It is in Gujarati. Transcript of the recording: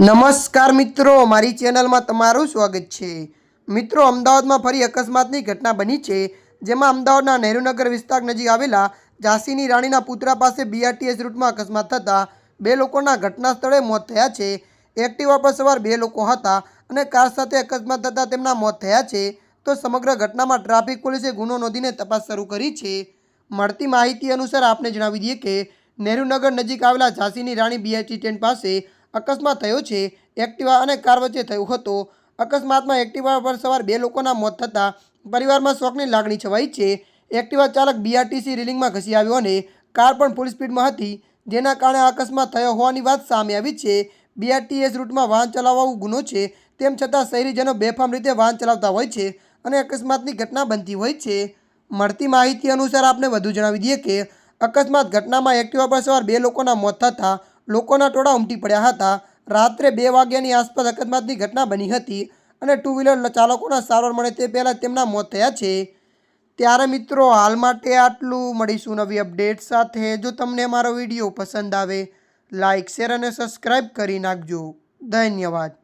નમસ્કાર મિત્રો, મારી ચેનલમાં તમારું સ્વાગત છે। મિત્રો, અમદાવાદમાં ફરી અકસ્માતની ઘટના બની છે, જેમાં અમદાવાદના નહેરુનગર વિસ્તાર નજીક આવેલા ઝાંસીની રાણીના પુતળા પાસે બીઆરટીએસ રૂટમાં અકસ્માત થતાં બે લોકોના ઘટના સ્થળે મોત થયા છે। એક્ટિવા પર સવાર બે લોકો હતા અને કાર સાથે અકસ્માત થતાં તેમના મોત થયા છે। તો સમગ્ર ઘટનામાં ટ્રાફિક પોલીસે ગુનો નોંધીને તપાસ શરૂ કરી છે। મળતી માહિતી અનુસાર આપને જણાવી દઈએ કે નહેરુનગર નજીક આવેલા ઝાંસીની રાણી બીઆરટી સ્ટેન્ડ પાસે અકસ્માત થયો છે। એક્ટિવા અને કાર વચ્ચે થયો હતો। અકસ્માતમાં એક્ટિવા પર સવાર બે લોકોના મોત થતાં પરિવારમાં શોકની લાગણી છવાઈ છે। એક્ટિવા ચાલક બીઆરટીસી રેલિંગમાં ઘસી આવ્યો અને કાર પણ ફૂલ સ્પીડમાં હતી, જેના કારણે આ અકસ્માત થયો હોવાની વાત સામે આવી છે। બીઆરટીએસ રૂટમાં વાહન ચલાવવું ગુનો છે, તેમ છતાં શહેરીજનો બેફામ રીતે વાહન ચલાવતા હોય છે અને અકસ્માતની ઘટના બનતી હોય છે। મળતી માહિતી અનુસાર આપને વધુ જણાવી દઈએ કે અકસ્માત ઘટનામાં એક્ટિવા પર સવાર બે લોકોના મોત થતાં લોકોના ટોળા ઉમટી પડ્યા હતા। રાત્રે 2 વાગ્યાની આસપાસ અકસ્માતની ઘટના બની હતી અને ટુ વ્હીલર ચાલકોના સારવાર મળે તે પહેલાં તેમના મોત થયા છે। ત્યારે મિત્રો, હાલ માટે આટલું। મળીશું નવી અપડેટ સાથે। જો તમને મારો વિડીયો પસંદ આવે, લાઇક, શેર અને સબસ્ક્રાઈબ કરી નાખજો। ધન્યવાદ।